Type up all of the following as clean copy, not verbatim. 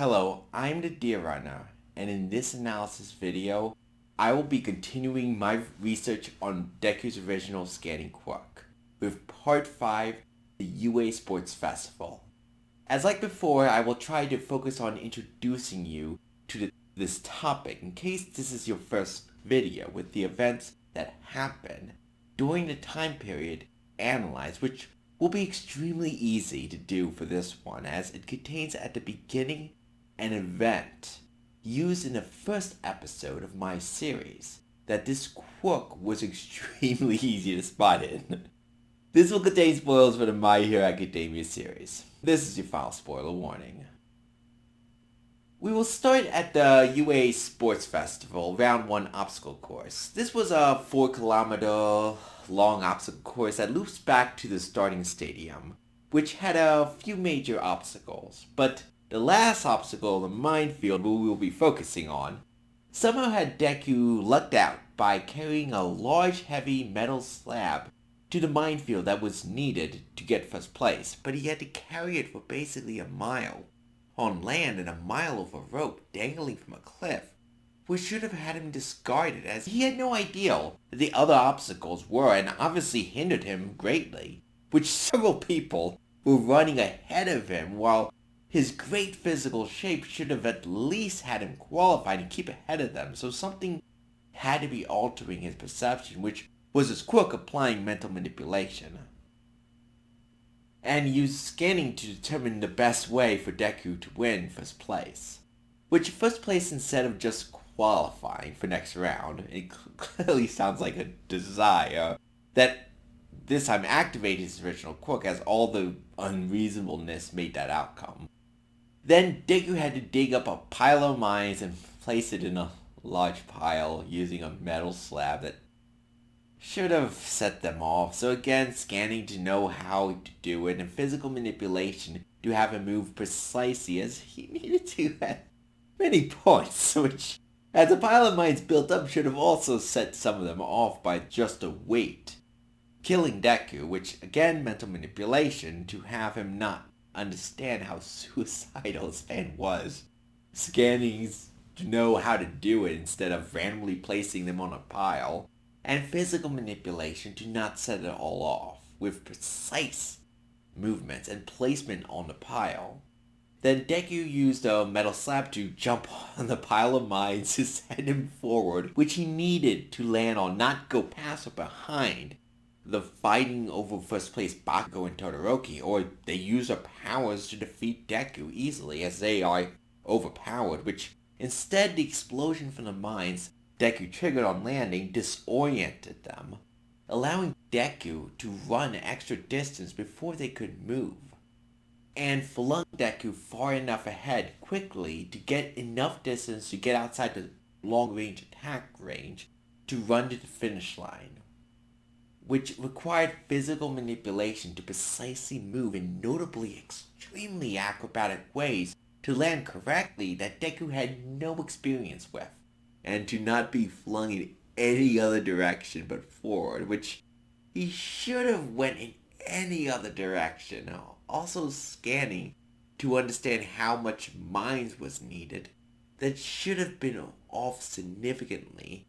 Hello, I'm the Deer Runner, and in this analysis video, I will be continuing my research on Deku's original scanning Quirk, with Part 5, the UA Sports Festival. As like before, I will try to focus on introducing you to this topic in case this is your first video with the events that happen during the time period analyzed, which will be extremely easy to do for this one as it contains at the beginning an event used in the first episode of my series that this Quirk was extremely easy to spot in. This will contain spoilers for the My Hero Academia series. This is your final spoiler warning. We will start at the UA Sports Festival Round 1 obstacle course. This was a 4-kilometer long obstacle course that loops back to the starting stadium, which had a few major obstacles, but the last obstacle, the minefield we will be focusing on, somehow had Deku lucked out by carrying a large heavy metal slab to the minefield that was needed to get first place, but he had to carry it for basically a mile on land and a mile over rope dangling from a cliff, which should have had him discarded as he had no idea what the other obstacles were and obviously hindered him greatly, which several people were running ahead of him while his great physical shape should have at least had him qualified and keep ahead of them, so something had to be altering his perception, which was his Quirk applying mental manipulation and used scanning to determine the best way for Deku to win first place. Which first place, instead of just qualifying for next round, it clearly sounds like a desire that this time activated his original Quirk as all the unreasonableness made that outcome. Then Deku had to dig up a pile of mines and place it in a large pile using a metal slab that should have set them off. So again, scanning to know how to do it, and physical manipulation to have him move precisely as he needed to at many points, which, as a pile of mines built up, should have also set some of them off by just a weight, killing Deku, which again, mental manipulation to have him not understand how suicidal his fan was, scanning to know how to do it instead of randomly placing them on a pile, and physical manipulation to not set it all off with precise movements and placement on the pile. Then Deku used a metal slab to jump on the pile of mines to send him forward, which he needed to land on, not go past or behind the fighting over first place Bakugo and Todoroki, or they use their powers to defeat Deku easily as they are overpowered, which instead the explosion from the mines Deku triggered on landing disoriented them, allowing Deku to run extra distance before they could move, and flung Deku far enough ahead quickly to get enough distance to get outside the long-range attack range to run to the finish line, which required physical manipulation to precisely move in notably extremely acrobatic ways to land correctly that Deku had no experience with, and to not be flung in any other direction but forward, which he should have went in any other direction, also scanning to understand how much mines was needed that should have been off significantly,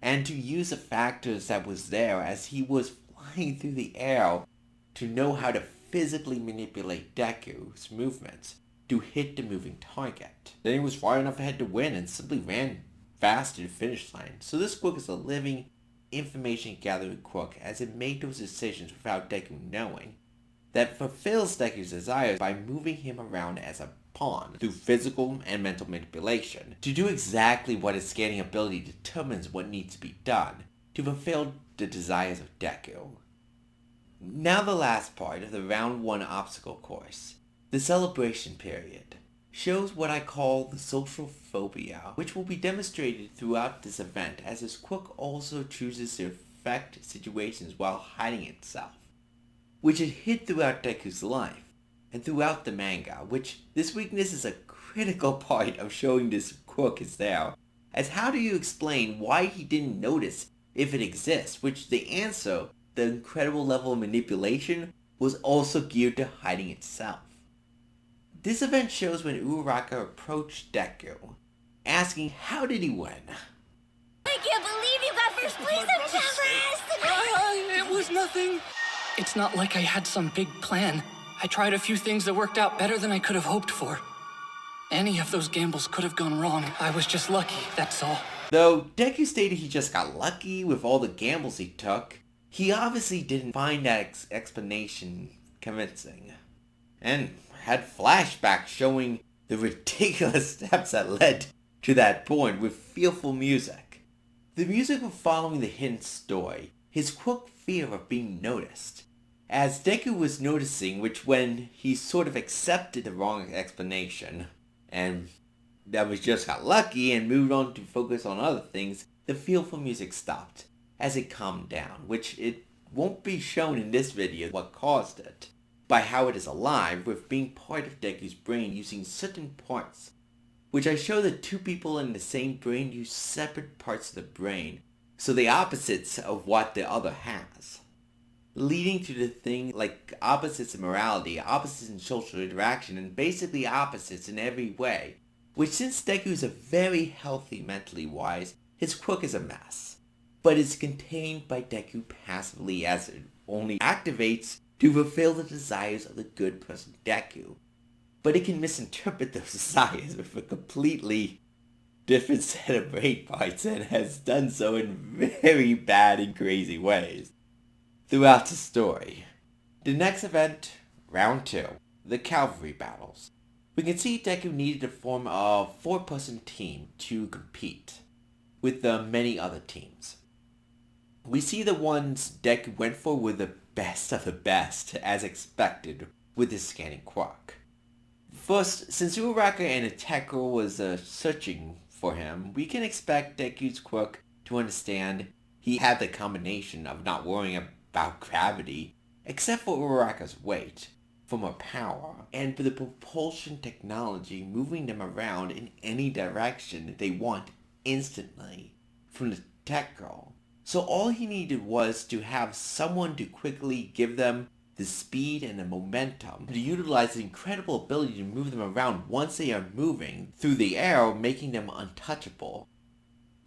and to use the factors that was there as he was flying through the air to know how to physically manipulate Deku's movements to hit the moving target. Then he was far enough ahead to win and simply ran fast to the finish line. So this Quirk is a living information gathering Quirk as it made those decisions without Deku knowing, that fulfills Deku's desires by moving him around as a pawn through physical and mental manipulation to do exactly what his scanning ability determines what needs to be done to fulfill the desires of Deku. Now the last part of the round 1 obstacle course, the celebration period, shows what I call the social phobia, which will be demonstrated throughout this event as his Quirk also chooses to affect situations while hiding itself, which it hid throughout Deku's life and throughout the manga, which this weakness is a critical part of showing this Quirk is there, as how do you explain why he didn't notice if it exists, which the answer, the incredible level of manipulation, was also geared to hiding itself. This event shows when Uraraka approached Deku, asking how did he win. I can't believe you got first place at Challenge! It was nothing. It's not like I had some big plan. I tried a few things that worked out better than I could have hoped for. Any of those gambles could have gone wrong. I was just lucky, that's all. Though Deku stated he just got lucky with all the gambles he took, he obviously didn't find that explanation convincing, and had flashbacks showing the ridiculous steps that led to that point with fearful music. The music was following the hidden story, his quick fear of being noticed, as Deku was noticing, which when he sort of accepted the wrong explanation, and that was just got lucky and moved on to focus on other things, the fearful music stopped as it calmed down, which it won't be shown in this video what caused it, by how it is alive with being part of Deku's brain using certain parts, which I show that two people in the same brain use separate parts of the brain, so the opposites of what the other has, leading to the thing like opposites in morality, opposites in social interaction, and basically opposites in every way, which since Deku is a very healthy mentally wise, his quirk is a mess, but is contained by Deku passively as it only activates to fulfill the desires of the good person Deku. But it can misinterpret those desires with a completely different set of brain parts and has done so in very bad and crazy ways throughout the story. The next event, round 2, the cavalry battles. We can see Deku needed to form a 4-person team to compete with the many other teams. We see the ones Deku went for were the best of the best, as expected with his scanning quirk. First, since Uraraka and Ateco was searching for him, we can expect Deku's quirk to understand he had the combination of not worrying about gravity, except for Uraraka's weight, from her power, and for the propulsion technology moving them around in any direction they want instantly from the tech girl. So all he needed was to have someone to quickly give them the speed and the momentum to utilize the incredible ability to move them around once they are moving through the air, making them untouchable.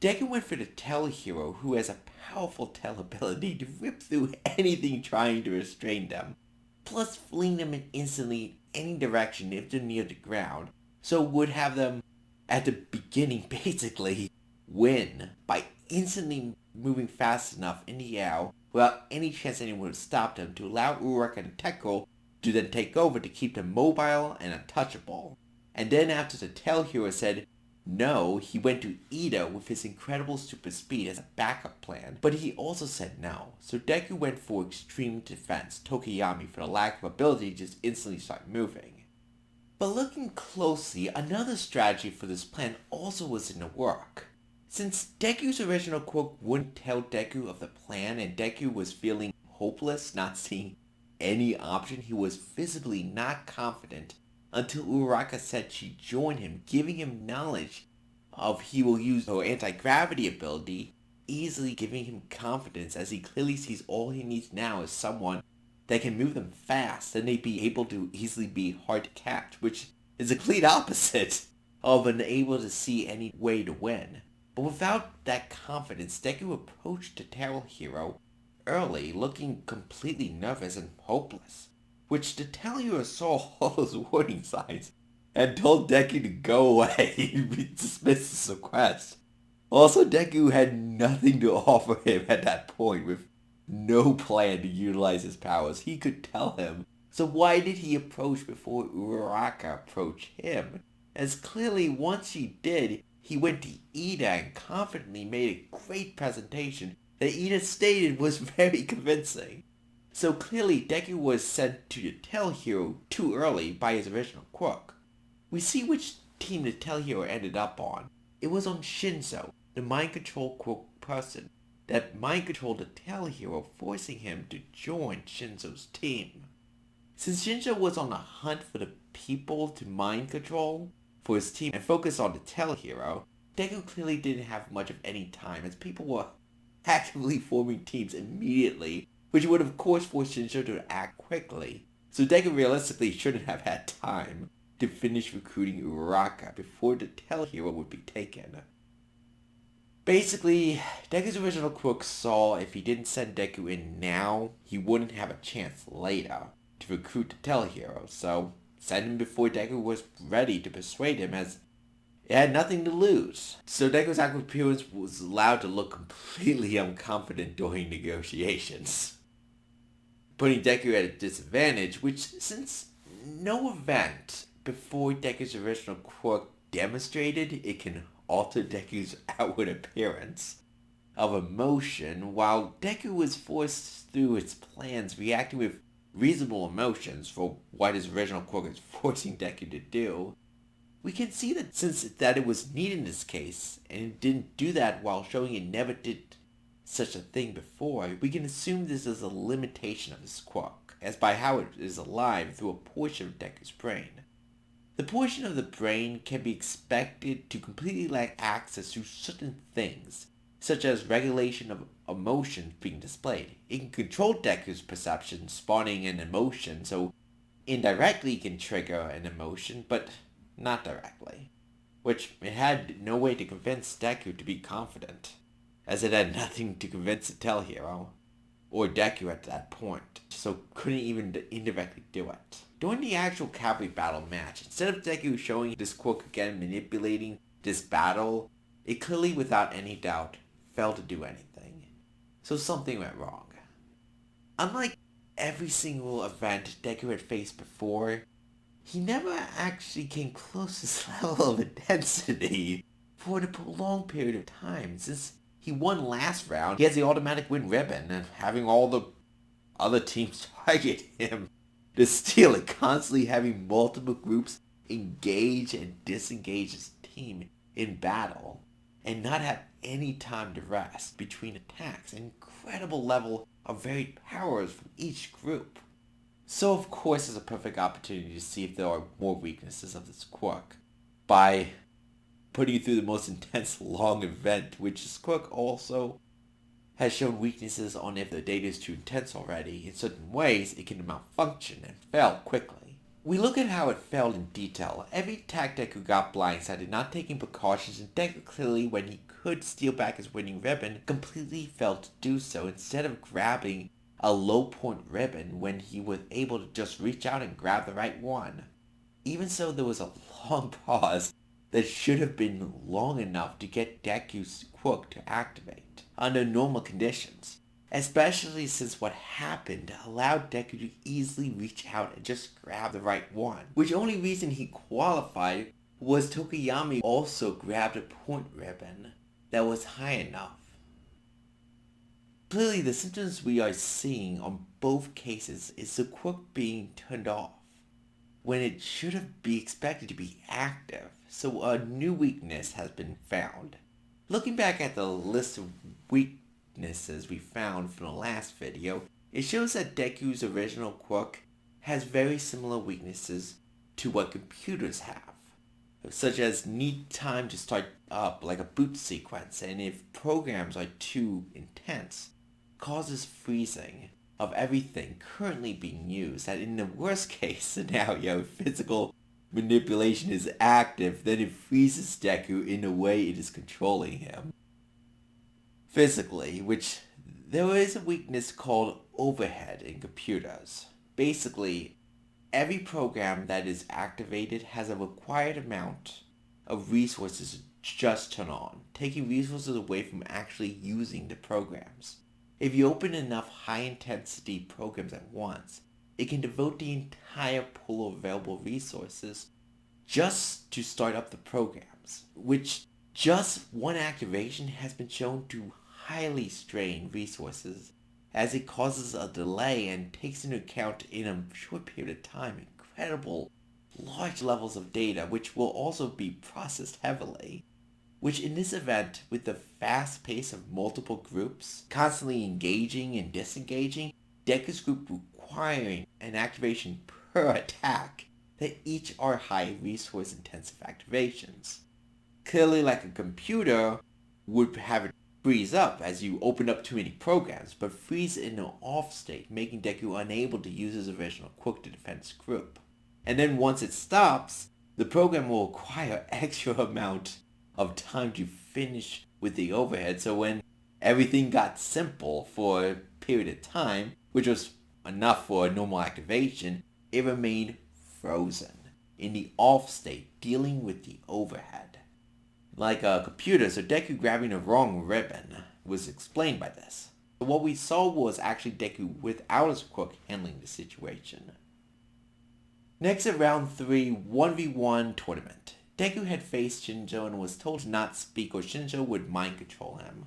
Deku went for the Tail Hero, who has a powerful tail ability to rip through anything trying to restrain them, plus fling them in instantly in any direction if they're near the ground, so would have them at the beginning basically win by instantly moving fast enough in the air without any chance anyone would stop them, to allow Uraraka and Tekko to then take over to keep them mobile and untouchable. And then after the Tail Hero said no, he went to Ida with his incredible super speed as a backup plan, but he also said no, so Deku went for extreme defense, Tokiyami, for the lack of ability to just instantly start moving. But looking closely, another strategy for this plan also was in the work. Since Deku's original quirk wouldn't tell Deku of the plan and Deku was feeling hopeless, not seeing any option, he was visibly not confident until Uraraka said she joined him, giving him knowledge of he will use her anti-gravity ability, easily giving him confidence as he clearly sees all he needs now is someone that can move them fast and they'd be able to easily be hard to catch, which is a complete opposite of unable to see any way to win. But without that confidence, Deku approached the Tail Hero early, looking completely nervous and hopeless, which the Tail Hero saw all those warning signs and told Deku to go away, dismiss his request. Also, Deku had nothing to offer him at that point, with no plan to utilize his powers. He could tell him, so why did he approach before Uraraka approached him? As clearly once she did, he went to Ida and confidently made a great presentation that Ida stated was very convincing. So clearly Deku was sent to the Tail Hero too early by his original quirk. We see which team the Tail Hero ended up on. It was on Shinzo, the mind control quirk person, that mind controlled the Tail Hero, forcing him to join Shinzo's team. Since Shinzo was on the hunt for the people to mind control for his team and focus on the Tail Hero, Deku clearly didn't have much of any time, as people were actively forming teams immediately, which would of course force Shinzo to act quickly. So Deku realistically shouldn't have had time to finish recruiting Uraraka before the Tell Hero would be taken. Basically, Deku's original Quirk saw if he didn't send Deku in now, he wouldn't have a chance later to recruit the Tell Hero, so send him before Deku was ready to persuade him, as it had nothing to lose. So Deku's actual appearance was allowed to look completely unconfident during negotiations, putting Deku at a disadvantage, which, since no event before Deku's original Quirk demonstrated it can alter Deku's outward appearance of emotion, while Deku was forced through its plans reacting with reasonable emotions for what his original Quirk is forcing Deku to do, we can see that since that it was needed in this case, and it didn't do that while showing it never did such a thing before, we can assume this is a limitation of this Quirk, as by how it is alive through a portion of Deku's brain. The portion of the brain can be expected to completely lack access to certain things, such as regulation of emotions being displayed. It can control Deku's perception, spawning an emotion, so indirectly it can trigger an emotion, but not directly. Which it had no way to convince Deku to be confident, as it had nothing to convince the Tell Hero, or Deku at that point, so couldn't even indirectly do it. During the actual cavalry battle match, instead of Deku showing this Quirk again manipulating this battle, it clearly without any doubt failed to do anything. So something went wrong. Unlike every single event Deku had faced before, he never actually came close to this level of intensity for a prolonged period of time. Since he won last round, he has the automatic win ribbon, and having all the other teams target him to steal it, constantly having multiple groups engage and disengage his team in battle, and not have any time to rest between attacks, an incredible level of varied powers from each group. So of course there's a perfect opportunity to see if there are more weaknesses of this Quirk, by putting you through the most intense long event, which this Quirk also has shown weaknesses on if the data is too intense already. In certain ways, it can malfunction and fail quickly. We look at how it failed in detail. Every attack Deku got blindsided, not taking precautions, and Deku clearly, when he could steal back his winning ribbon, completely failed to do so, instead of grabbing a low point ribbon when he was able to just reach out and grab the right one. Even so, there was a long pause that should have been long enough to get Deku's Quirk to activate under normal conditions, especially since what happened allowed Deku to easily reach out and just grab the right one, which only reason he qualified was Tokuyami also grabbed a point ribbon that was high enough. Clearly, the symptoms we are seeing on both cases is the Quirk being turned off, when it should have been expected to be active, so a new weakness has been found. Looking back at the list of weaknesses we found from the last video, it shows that Deku's original Quirk has very similar weaknesses to what computers have, such as need time to start up like a boot sequence, and if programs are too intense, causes freezing of everything currently being used, that in the worst case scenario, physical manipulation is active, then it freezes Deku in the way it is controlling him physically, which there is a weakness called overhead in computers. Basically, every program that is activated has a required amount of resources to just turn on, taking resources away from actually using the programs. If you open enough high-intensity programs at once, it can devote the entire pool of available resources just to start up the programs, which just one activation has been shown to highly strain resources, as it causes a delay and takes into account in a short period of time incredible large levels of data, which will also be processed heavily. Which in this event, with the fast pace of multiple groups constantly engaging and disengaging, Deku's group requiring an activation per attack, that each are high resource intensive activations. Clearly, like a computer would have it freeze up as you open up too many programs, but freeze in an off state, making Deku unable to use his original Quirk to defend his group. And then once it stops, The program will require extra amount of time to finish with the overhead, so when everything got simple for a period of time, which was enough for a normal activation, it remained frozen in the off state, dealing with the overhead. Like a computer, so Deku grabbing the wrong ribbon was explained by this. But what we saw was actually Deku without his quirk handling the situation. Next at round 3, 1v1 tournament. Deku had faced Shinjo and was told to not speak or Shinjo would mind control him.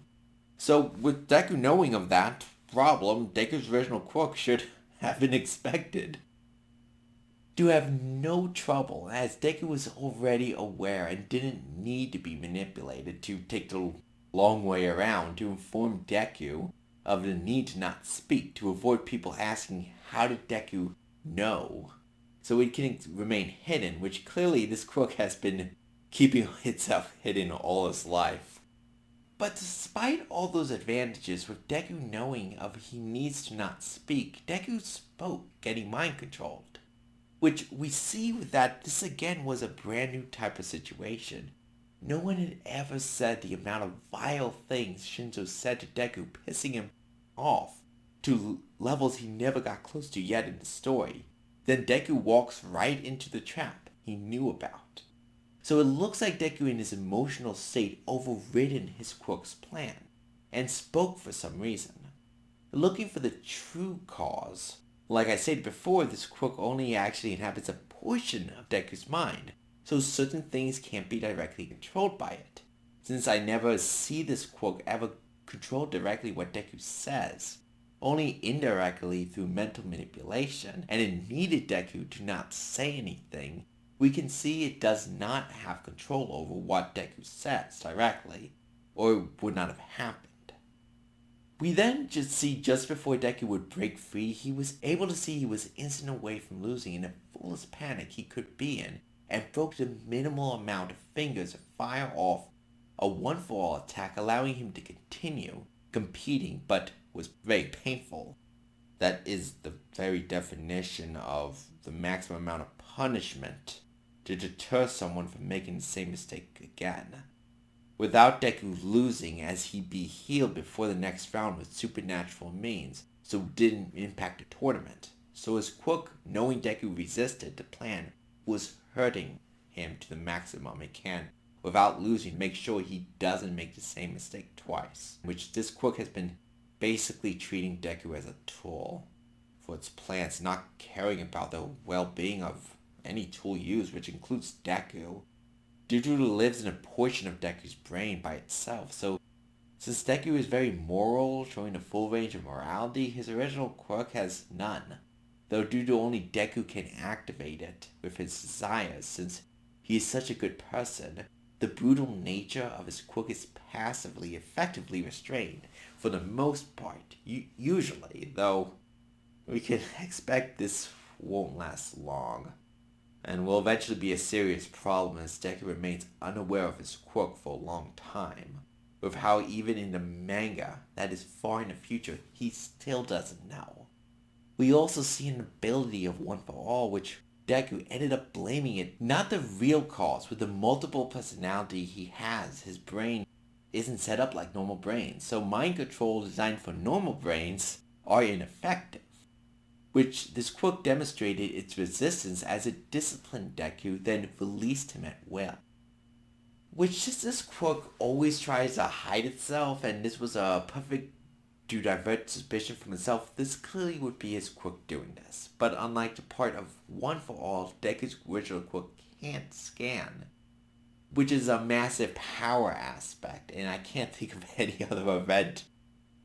So with Deku knowing of that problem, Deku's original quirk should have been expected to have no trouble, as Deku was already aware and didn't need to be manipulated to take the long way around to inform Deku of the need to not speak, to avoid people asking how did Deku know, so it can remain hidden, which clearly this quirk has been keeping itself hidden all his life. But despite all those advantages, with Deku knowing of he needs to not speak, Deku spoke, getting mind controlled. Which we see that this again was a brand new type of situation. No one had ever said the amount of vile things Shinjo said to Deku, pissing him off to levels he never got close to yet in the story. Then Deku walks right into the trap he knew about. So it looks like Deku in his emotional state overridden his quirk's plan, and spoke for some reason. Looking for the true cause. Like I said before, this quirk only actually inhabits a portion of Deku's mind, so certain things can't be directly controlled by it. Since I never see this quirk ever control directly what Deku says, only indirectly through mental manipulation, and it needed Deku to not say anything, we can see it does not have control over what Deku says directly, or it would not have happened. We then see just before Deku would break free, he was able to see he was instant away from losing in the fullest panic he could be in, and broke the minimal amount of fingers to fire off a one-for-all attack, allowing him to continue competing, but was very painful. That is the very definition of the maximum amount of punishment to deter someone from making the same mistake again. Without Deku losing, as he'd be healed before the next round with supernatural means, so it didn't impact the tournament. So his quirk, knowing Deku resisted the plan, was hurting him to the maximum it can, without losing, to make sure he doesn't make the same mistake twice. Which this quirk has been basically treating Deku as a tool for its plans, not caring about the well-being of any tool used, which includes Deku. Deku lives in a portion of Deku's brain by itself, so since Deku is very moral, showing a full range of morality, his original quirk has none, though due to only Deku can activate it with his desires, since he is such a good person, the brutal nature of his quirk is passively, effectively restrained, for the most part, usually, though we can expect this won't last long, and will eventually be a serious problem as Deku remains unaware of his quirk for a long time, with how even in the manga that is far in the future, he still doesn't know. We also see an ability of One for All, which Deku ended up blaming it not the real cause. With the multiple personality he has, his brain isn't set up like normal brains, so mind control designed for normal brains are ineffective. Which this quirk demonstrated its resistance as it disciplined Deku, then released him at will. Which this quirk always tries to hide itself, and this was a perfect to divert suspicion from itself. This clearly would be his quirk doing this. But unlike the part of One for All, Deku's original quirk can't scan, which is a massive power aspect, and I can't think of any other event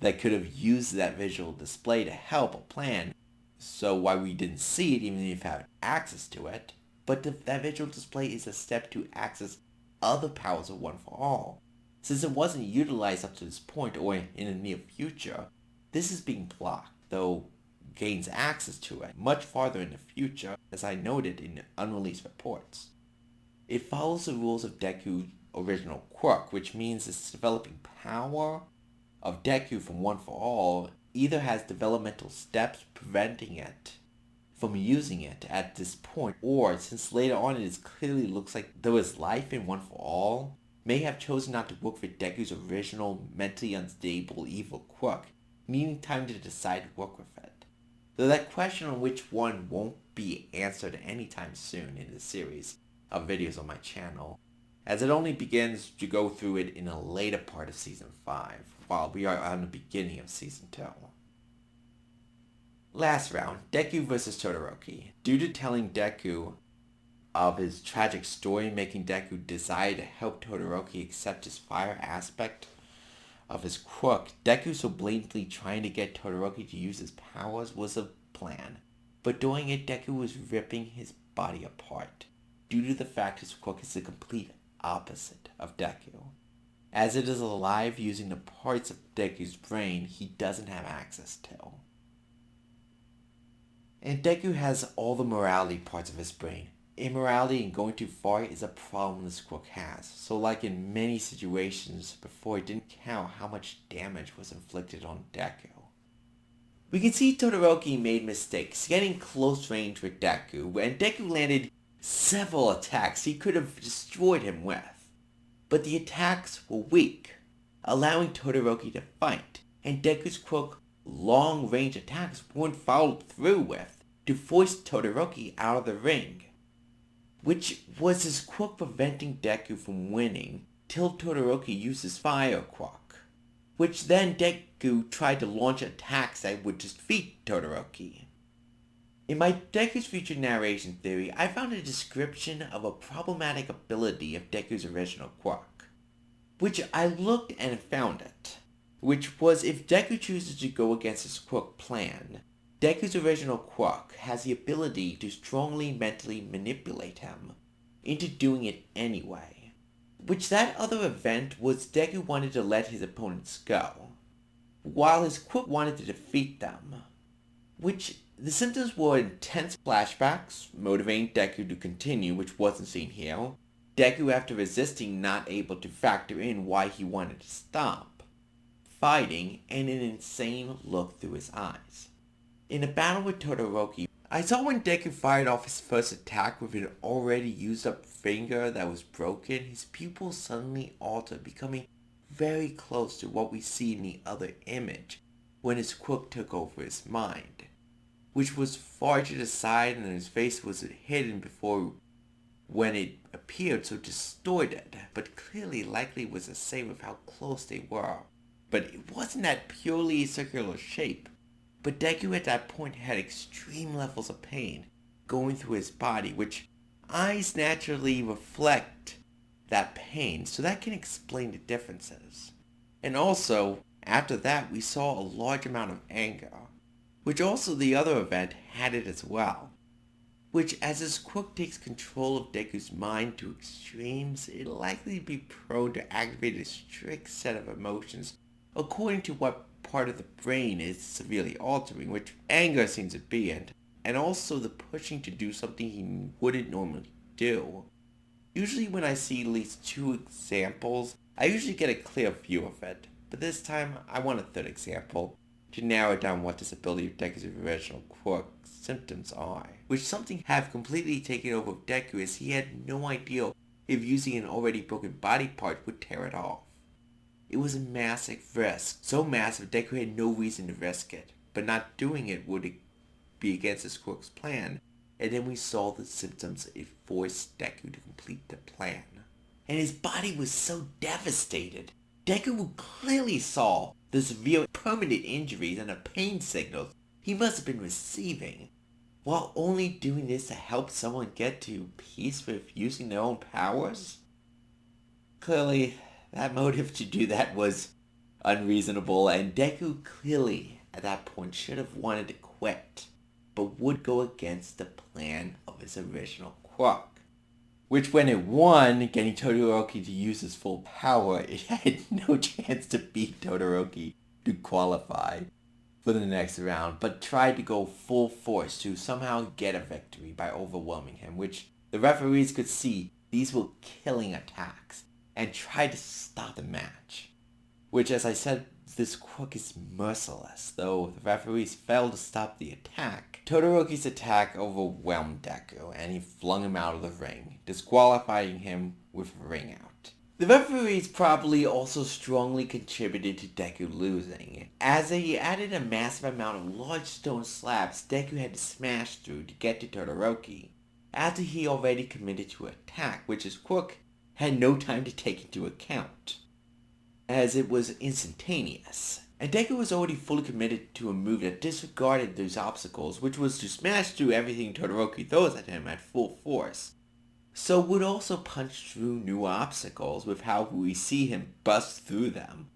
that could have used that visual display to help a plan. So why we didn't see it, even if we had access to it. But that visual display is a step to access other powers of One for All. Since it wasn't utilized up to this point or in the near future, this is being blocked, though gains access to it much farther in the future, as I noted in unreleased reports. It follows the rules of Deku's original quirk, which means its developing power of Deku from One for All either has developmental steps preventing it from using it at this point, or since later on it clearly looks like there was life in One for All, may have chosen not to work for Deku's original mentally unstable evil Quirk, needing time to decide to work with it. Though that question on which one won't be answered anytime soon in the series of videos on my channel, as it only begins to go through it in a later part of Season 5, while we are on the beginning of Season 2. Last round, Deku vs. Todoroki. Due to telling Deku of his tragic story, making Deku desire to help Todoroki accept his fire aspect of his quirk, Deku so blatantly trying to get Todoroki to use his powers was a plan. But doing it, Deku was ripping his body apart, due to the fact his quirk is the complete opposite of Deku. As it is alive using the parts of Deku's brain he doesn't have access to. And Deku has all the morality parts of his brain. Immorality and going too far is a problem this quirk has, so like in many situations before, it didn't count how much damage was inflicted on Deku. We can see Todoroki made mistakes, getting close range with Deku, and Deku landed several attacks he could have destroyed him with. But the attacks were weak, allowing Todoroki to fight, and Deku's quirk long-range attacks weren't followed through with to force Todoroki out of the ring, which was his quirk preventing Deku from winning till Todoroki used his fire quirk, which then Deku tried to launch attacks that would defeat Todoroki. In my Deku's Future narration theory, I found a description of a problematic ability of Deku's original quirk, which I looked and found it, which was if Deku chooses to go against his quirk plan, Deku's original quirk has the ability to strongly mentally manipulate him into doing it anyway. Which that other event was Deku wanted to let his opponents go, while his quirk wanted to defeat them. Which the symptoms were intense flashbacks, motivating Deku to continue, which wasn't seen here. Deku, after resisting, not able to factor in why he wanted to stop fighting, and an insane look through his eyes. In a battle with Todoroki, I saw when Deku fired off his first attack with an already used up finger that was broken, his pupils suddenly altered, becoming very close to what we see in the other image when his quirk took over his mind, which was far to the side and his face was hidden before when it appeared so distorted, but clearly likely was the same with how close they were. But it wasn't that purely circular shape. But Deku at that point had extreme levels of pain going through his body, which eyes naturally reflect that pain, so that can explain the differences. And also, after that, we saw a large amount of anger, which also the other event had it as well. Which, as his quirk takes control of Deku's mind to extremes, it'll likely be prone to activate a strict set of emotions according to what part of the brain is severely altering, which anger seems to be, and also the pushing to do something he wouldn't normally do. Usually when I see at least 2 examples, I usually get a clear view of it, but this time I want a third example to narrow down what this ability of Deku's original quirk symptoms are, which something have completely taken over of Deku as he had no idea if using an already broken body part would tear it off. It was a massive risk, so massive Deku had no reason to risk it, but not doing it would be against his quirk's plan, and then we saw the symptoms it forced Deku to complete the plan. And his body was so devastated. Deku clearly saw the severe permanent injuries and the pain signals he must have been receiving, while only doing this to help someone get to peace with using their own powers? Clearly, that motive to do that was unreasonable, and Deku clearly at that point should have wanted to quit, but would go against the plan of his original quirk. Which when it won, getting Todoroki to use his full power, it had no chance to beat Todoroki to qualify for the next round, but tried to go full force to somehow get a victory by overwhelming him, which the referees could see these were killing attacks, and tried to stop the match. Which, as I said this Quirk is merciless. Though the referees failed to stop the attack, Todoroki's attack overwhelmed Deku, and he flung him out of the ring, disqualifying him with a ring out. The referees probably also strongly contributed to Deku losing, as they added a massive amount of large stone slabs Deku had to smash through to get to Todoroki, after he already committed to an attack, which his Quirk had no time to take into account, as it was instantaneous. And Deku was already fully committed to a move that disregarded those obstacles, which was to smash through everything Todoroki throws at him at full force. So would also punch through new obstacles with how we see him bust through them,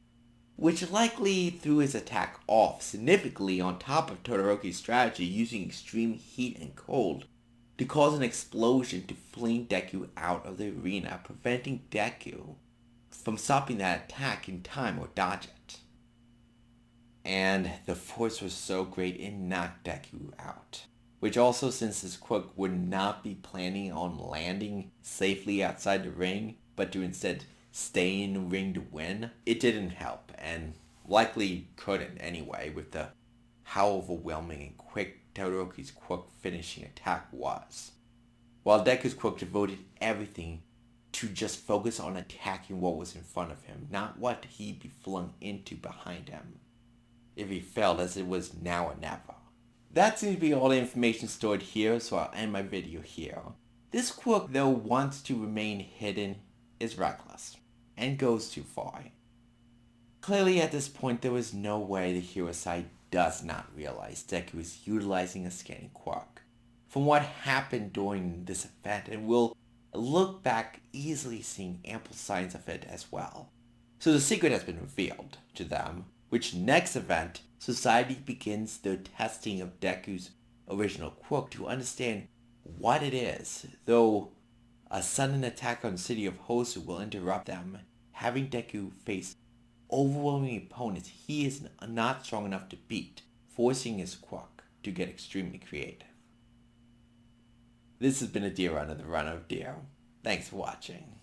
which likely threw his attack off significantly on top of Todoroki's strategy using extreme heat and cold to cause an explosion to fling Deku out of the arena, preventing Deku from stopping that attack in time or dodge it. And the force was so great it knocked Deku out. Which also, since his Quirk would not be planning on landing safely outside the ring, but to instead stay in the ring to win, it didn't help, and likely couldn't anyway, with how overwhelming and quick Todoroki's Quirk finishing attack was. While Deku's Quirk devoted everything to just focus on attacking what was in front of him, not what he'd be flung into behind him, if he failed, as it was now or never. That seems to be all the information stored here, so I'll end my video here. This Quirk, though wants to remain hidden, is reckless, and goes too far. Clearly at this point there was no way the hero side does not realize Deku is utilizing a scanning Quirk from what happened during this event, and will look back easily seeing ample signs of it as well. So the secret has been revealed to them, which next event, society begins their testing of Deku's original Quirk to understand what it is, though a sudden attack on the city of Hosu will interrupt them, having Deku face overwhelming opponents he is not strong enough to beat, forcing his Quirk to get extremely creative. This has been a Deer Runner, the Runner of Deer. Thanks for watching.